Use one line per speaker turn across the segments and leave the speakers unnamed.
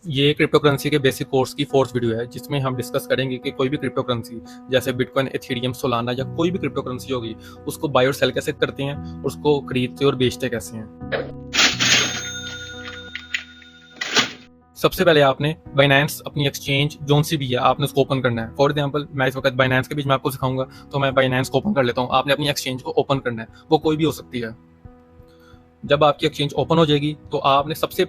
ये crypto currency के basic course की फोर्थ वीडियो है जिसमें हम डिस्कस करेंगे कि कोई भी क्रिप्टो करेंसी जैसे बिटकॉइन, एथेरियम, सोलाना या कोई भी क्रिप्टो करेंसी होगी उसको बाय और सेल कैसे करते हैं, उसको खरीदते और बेचते कैसे हैं। सबसे पहले आपने बाइनेंस अपनी एक्सचेंज जोन सी भी है आपने उसको ओपन करना है। फॉर एग्जांपल मैं इस वक्त बाइनेंस के बीच में आपको सिखाऊंगा, तो मैं बाइनेंस को ओपन कर लेता हूँ। आपने अपनी एक्सचेंज को ओपन करना है, वो कोई भी हो सकती है। जब आपकी एक्सचेंज ओपन हो जाएगी तो आपने सबसे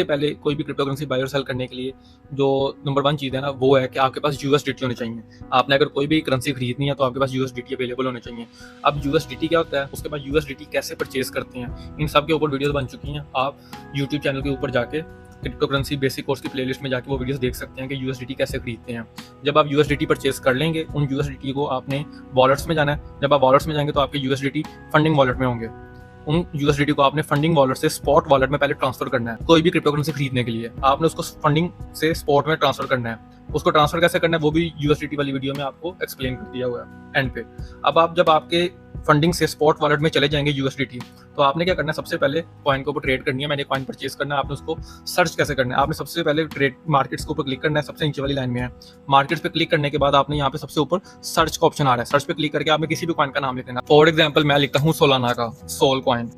पहले कोई भी क्रिप्टो करेंसी बाय और सेल करने के लिए जो नंबर वन चीज़ है ना, वो है कि आपके पास यूएसडीटी होनी चाहिए। आपने अगर कोई भी करेंसी खरीदनी है तो आपके पास यूएसडीटी अवेलेबल होने चाहिए। अब यूएसडीटी क्या होता है, उसके बाद यूएसडीटी कैसे परचेज करते हैं, इन सब के ऊपर वीडियोस बन चुकी हैं। आप यूट्यूब चैनल के ऊपर जाके क्रिप्टो करेंसी बेसिक कोर्स की प्लेलिस्ट में जाके वो वीडियोस देख सकते हैं कि यूएसडीटी कैसे खरीदते हैं। जब आप यूएसडीटी परचेज कर लेंगे, उन यूएसडीटी को आपने वॉलेट्स में जाना है। जब आप वॉलेट्स में जाएंगे तो आपके यूएसडीटी फंडिंग वॉलेट में होंगे। उन यूएसडीटी को आपने फंडिंग वॉलेट से स्पॉट वॉलेट में पहले ट्रांसफर करना है। कोई भी क्रिप्टो करेंसी खरीदने के लिए आपने उसको फंडिंग से स्पॉट में ट्रांसफर करना है। उसको ट्रांसफर कैसे करना है वो भी यूएसडीटी वाली वीडियो में आपको एक्सप्लेन कर दिया हुआ है एंड पे। अब आप जब आपके फंडिंग से स्पॉट वॉलेट में चले जाएंगे यूएसडीटी, तो आपने क्या करना है, सबसे पहले कॉइन के ऊपर ट्रेड करनी है। मैंने कॉइन परचेज करना है, आपने उसको सर्च कैसे करना है। आपने सबसे पहले ट्रेड मार्केट्स के ऊपर क्लिक करना है, सबसे नीचे वाली लाइन में है। मार्केट्स पे क्लिक करने के बाद आपने यहाँ पे सबसे ऊपर सर्च का ऑप्शन आ रहा है। सर्च पे क्लिक करके आपने किसी भी कॉइन का नाम लिख लेना। फॉर एग्जाम्पल मैं लिखता हूँ सोलाना का सोल कॉइन।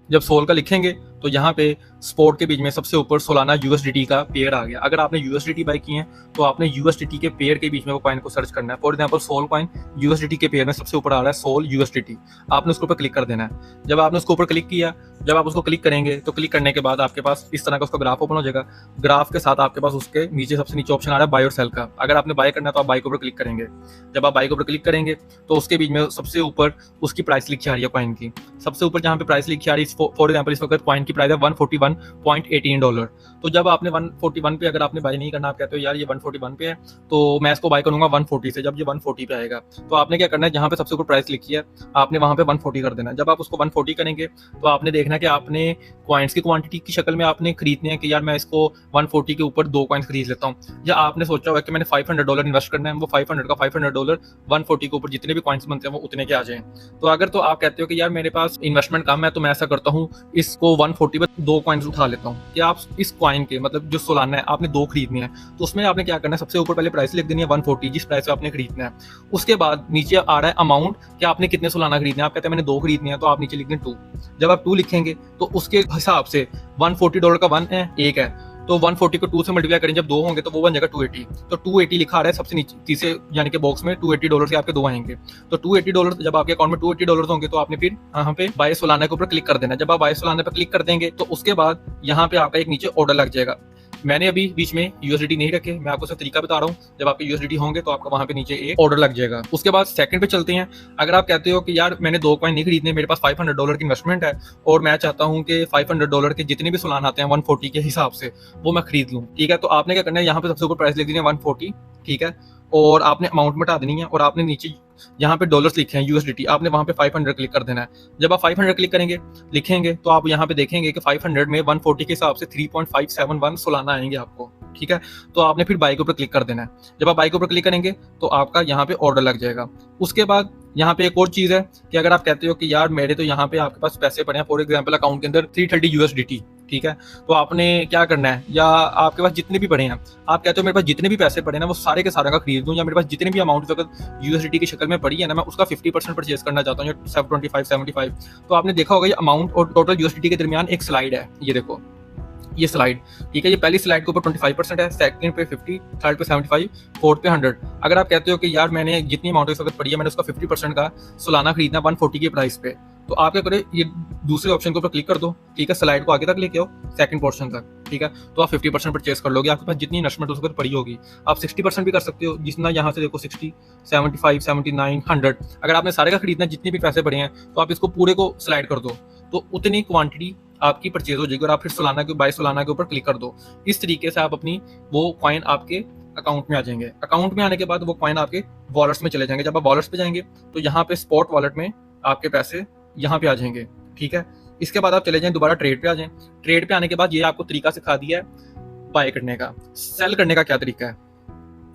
जब सोल का लिखेंगे तो यहाँ पे स्पॉट के बीच में सबसे ऊपर सोलाना यूएसडीटी का पेयर आ गया। अगर आपने यूएसडीटी बाय की है तो आपने यूएसडीटी के पेयर के बीच में वो कॉइन को सर्च करना है। For example sol coin USDT के पेयर में सबसे ऊपर आ रहा है सोल यूएसडीटी। आपने उसके ऊपर क्लिक कर देना है। जब आपने उसके ऊपर क्लिक किया, जब आप उसको क्लिक करेंगे तो क्लिक करने के बाद आपके पास इस तरह का उसका ग्राफ ओपन हो जाएगा। ग्राफ के साथ आपके पास उसके नीचे सबसे नीचे ऑप्शन आ रहा है बाय और सेल का। अगर आपने बाय करना है तो आप बाय के ऊपर क्लिक करेंगे। जब आप बाय के ऊपर क्लिक करेंगे तो उसके बीच में सबसे ऊपर उसकी प्राइस लिखी आ रही है कॉइन की। सबसे ऊपर जहाँ पे प्राइस लिखी आ रही है, फॉर एग्जाम्पल इस वक्त कॉइन की प्राइस है $141.18। तो जब आपने 141 पे अगर आपने बाय नहीं करना, आप कहते हो यार ये 141 पे है तो मैं इसको बाय करूंगा 140 से। जब ये 140 पे आएगा तो आपने क्या करना है, जहाँ पे सबसे ऊपर प्राइस लिखी है आपने वहां पे 140 कर देना। जब आप उसको 140 करेंगे तो आपने देखना है कि आपने कॉइन्स की क्वांटिटी की शक्ल में आपने खरीदने हैं कि यार मैं इसको 140 के ऊपर 2 कॉइन्स खरीद लेता हूँ। या आपने सोचा हुआ कि मैंने $500 इन्वेस्ट करना है, वो 500 का $500 140 के ऊपर जितने भी कॉइन्स बनते हैं वो उतने के आ जाए। तो अगर तो आप कहते हो कि यार मेरे पास इन्वेस्टमेंट कम है तो मैं ऐसा करता हूँ इसको 140 पर 2 कॉइन्स उठा लेता हूँ। कि आप इस कॉइन के मतलब जो सोलाना है आपने 2 खरीदने हैं तो उसमें आपने क्या करना है, सबसे ऊपर पहले प्राइस लिख देनी है 140 जिस प्राइस पे आपने खरीदना है। उसके बाद नीचे आ रहा है अमाउंट कि आपने कितने सोलाना खरीदने हैं। आप कहते हैं मैंने 2 खरीदने हैं तो आप नीचे लिख दें 2। जब आप 2 लिखेंगे तो उसके हिसाब से $140 का 1 है, 1 है तो 140 को 2 से मल्टीप्लाई करें, जब 2 होंगे तो वो बन जाएगा 280। तो 280 लिखा आ रहा है सबसे नीचे तीसरे यानी कि बॉक्स में $280 के आपके 2 आएंगे। तो $280 जब आपके अकाउंट में $280 होंगे तो आपने फिर यहाँ पे बाय सोलाना के ऊपर क्लिक कर देना। जब आप बाय सोलाना पे क्लिक कर देंगे तो उसके बाद यहाँ पे आपका एक नीचे ऑर्डर लग जाएगा। मैंने अभी बीच में यूएसडीटी नहीं रखे, मैं आपको सिर्फ तरीका बता रहा हूँ। जब आपके यूएसडीटी होंगे तो आपका वहां पे नीचे एक ऑर्डर लग जाएगा। उसके बाद सेकंड पे चलते हैं। अगर आप कहते हो कि यार मैंने 2 कॉइन नहीं खरीदने, मेरे पास $500 की इन्वेस्टमेंट है और मैं चाहता हूँ कि $500 के जितने भी सोलाना आते हैं 140 के हिसाब से वो मैं खरीद लूँ, ठीक है। तो आपने क्या करना है, यहाँ पे सबसे ऊपर प्राइस लिख देनी है 140, ठीक है। और आपने अमाउंट मिटा देनी है और आपने नीचे यहाँ पे डॉलर्स लिखे हैं यूएसडीटी, आपने वहां पे 500 क्लिक कर देना है। जब आप 500 क्लिक करेंगे लिखेंगे तो आप यहाँ पे देखेंगे कि 500 में 140 के हिसाब से 3.571 सोलाना आएंगे आपको, ठीक है। तो आपने फिर बाय के ऊपर क्लिक कर देना है। जब आप बाय के ऊपर क्लिक करेंगे तो आपका यहाँ पे ऑर्डर लग जाएगा। उसके बाद यहाँ पे एक और चीज है कि अगर आप कहते हो कि यार मेरे तो यहाँ पे आपके पास पैसे पड़े हैं, फॉर एग्जाम्पल अकाउंट के अंदर 330 यूएसडीटी, ठीक है। तो आपने क्या करना है, या आपके पास जितने भी पड़े हैं, आप कहते हो मेरे पास जितने भी पैसे पड़े हैं वो सारे के सारे का खरीद दूं, या मेरे पास जितने भी अमाउंट अगर यूएसडीटी की शक्ल में पड़ी है ना मैं उसका 50% परचेज करना चाहता हूँ, या 725 तो आपने देखा होगा ये अमाउंट और टोटल यूएसडीटी के दरमियान एक स्लाइड है। ये देखो ये स्लाइड, ठीक है। ये पहली स्लाइड के ऊपर 25% है, सेकंड पे 50, थर्ड पे 75, फोर्थ पे 100। अगर आप कहते हो कि यार मैंने जितनी अमाउंट इस वक्त पड़ी है मैंने उसका 50% का सोलाना खरीदना 140 के प्राइस पे, तो आप क्या करें, ये दूसरे ऑप्शन के ऊपर क्लिक कर दो, ठीक है। स्लाइड को आगे तक लेके आओ सेकंड पोर्शन तक, ठीक है। तो आप 50% परचेज कर लोगे। आपके पास जितनी इन्वेस्टमेंट उस वक्त पड़ी होगी आप 60% भी कर सकते हो, जितना यहाँ से देखो 60, 75, 79, 100। अगर आपने सारे का खरीदना जितने भी पैसे पड़े हैं तो आप इसको पूरे को स्लाइड कर दो, तो उतनी क्वांटिटी आपकी परचेज हो जाएगी और आप फिर सोलाना के बाय सोलाना के ऊपर क्लिक कर दो। इस तरीके से आप अपनी वो कॉइन आपके अकाउंट में आ जाएंगे। अकाउंट में आने के बाद वो कॉइन आपके वॉलेट्स में चले जाएंगे। जब आप वॉलेट्स पे जाएंगे तो यहाँ पे स्पॉट वॉलेट में आपके पैसे यहाँ पे आ जाएंगे, ठीक है। इसके बाद आप चले जाएं दोबारा ट्रेड पे आ जाएं। ट्रेड पे आने के बाद ये आपको तरीका सिखा दिया है बाय करने का। सेल करने का क्या तरीका है,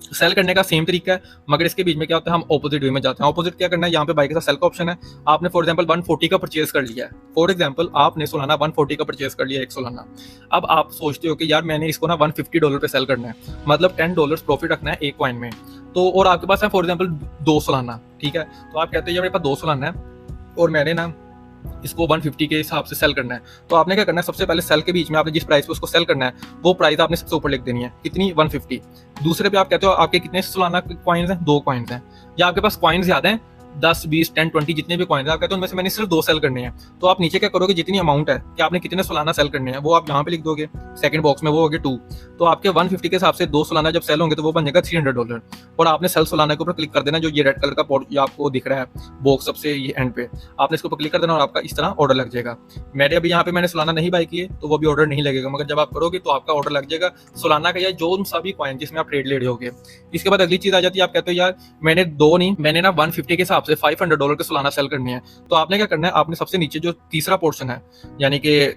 सेल करने का सेम तरीका है, मगर इसके बीच में क्या होता है, हम ऑपोजिट वे में जाते हैं। ऑपोजिट क्या करना है, यहाँ पे बाई के साथ सेल का ऑप्शन है। आपने फॉर एग्जांपल 140 का परचेज कर लिया है, फॉर एग्जांपल आपने सोलाना 140 का परचेज कर लिया एक सोलाना। अब आप सोचते हो कि यार मैंने इसको ना $150 पे सेल करना है, मतलब $10 प्रॉफिट रखना है एक कॉइन में। तो और आपके पास है फॉर एग्जाम्पल 2 सोलाना, ठीक है। तो आप कहते हो यार मेरे पास 2 सोलाना है और मैंने ना इसको 150 के हिसाब से सेल करना है। तो आपने क्या करना है, सबसे पहले सेल के बीच में आपने जिस प्राइस पे उसको सेल करना है वो प्राइस आपने सबसे ऊपर लिख देनी है, कितनी, 150। दूसरे पे आप कहते हो आपके कितने सोलाना कॉइन्स हैं, 2 कॉइन्स हैं, या आपके पास कॉइन्स ज्यादा हैं, 10 20 10 20 जितने भी कॉइन्स हैं, आप कहते हो उनमें से मैंने सिर्फ 2 सेल करने हैं। तो आप नीचे क्या करोगे, जितनी अमाउंट है कि आपने कितने सोलाना सेल करने हैं वो आप यहाँ पे लिख दोगे, सेकंड बॉक्स में वो हो गए 2। तो आपके 150 के हिसाब से 2 सोलाना जब सेल होंगे तो वो बन जाएगा $300। और आपने सेल सोलाना के ऊपर क्लिक कर देना, जो ये रेड कलर का ये आपको दिख रहा है बॉक्स सबसे ये एंड पे, आपने इसके ऊपर क्लिक कर देना और आपका इस तरह ऑर्डर लग जाएगा। मेरे अभी यहाँ पे मैंने सोलाना नहीं बाय किए तो वो भी ऑर्डर नहीं लगेगा, मगर जब आप करोगे तो आपका ऑर्डर लग जाएगा सोलाना का या जो सा भी कॉइन जिसमें आप ट्रेड ले रहे होगे। इसके बाद अगली चीज आ जाती है, आप कहते हो यार मैंने 2 नहीं, मैंने ना 150 के हिसाब से $500 के सोलाना सेल करनी है। तो आपने क्या करना है, आपने सबसे नीचे जो तीसरा पोर्शन है यानी कि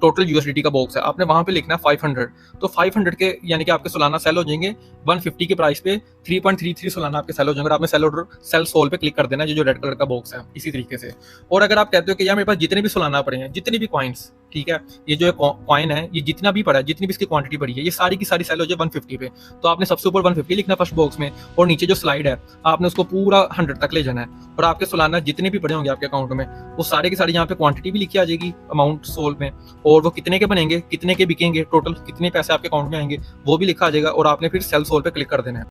टोटल यूएसडीटी का बॉक्स है, आपने वहां पे लिखना है 500। तो 500 के यानी कि आपके सोलाना सेल हो जाएंगे 150 के प्राइस पे 3.33 सोलाना आपके सेल हो जाएंगे। और आपने सेल ऑर्डर सेल सोल पे क्लिक कर देना है, जो रेड कलर का बॉक्स है, इसी तरीके से। और अगर आप कहते हो कि यार मेरे पास जितने भी सोलाना पड़े हैं, जितने भी कॉइन्स, ठीक है, ये जो कॉइन है ये जितना भी पड़ा है, जितनी भी इसकी क्वांटिटी पड़ी है, ये सारी की सारी सेल हो जाए 150 पे। तो आपने सबसे ऊपर 150 लिखना फर्स्ट बॉक्स में, और नीचे जो स्लाइड है आपने उसको पूरा 100 तक ले जाना है। और आपके सोलाना जितने भी पड़े होंगे आपके अकाउंट में वो सारे के सारे यहाँ पे क्वांटिटी भी लिखी आ जाएगी अमाउंट सोल में, और वो कितने के बनेंगे, कितने के बिकेंगे, टोटल कितने पैसे आपके अकाउंट में आएंगे वो भी लिखा आ जाएगा। और आपने फिर सेल सोल पे क्लिक कर देना है।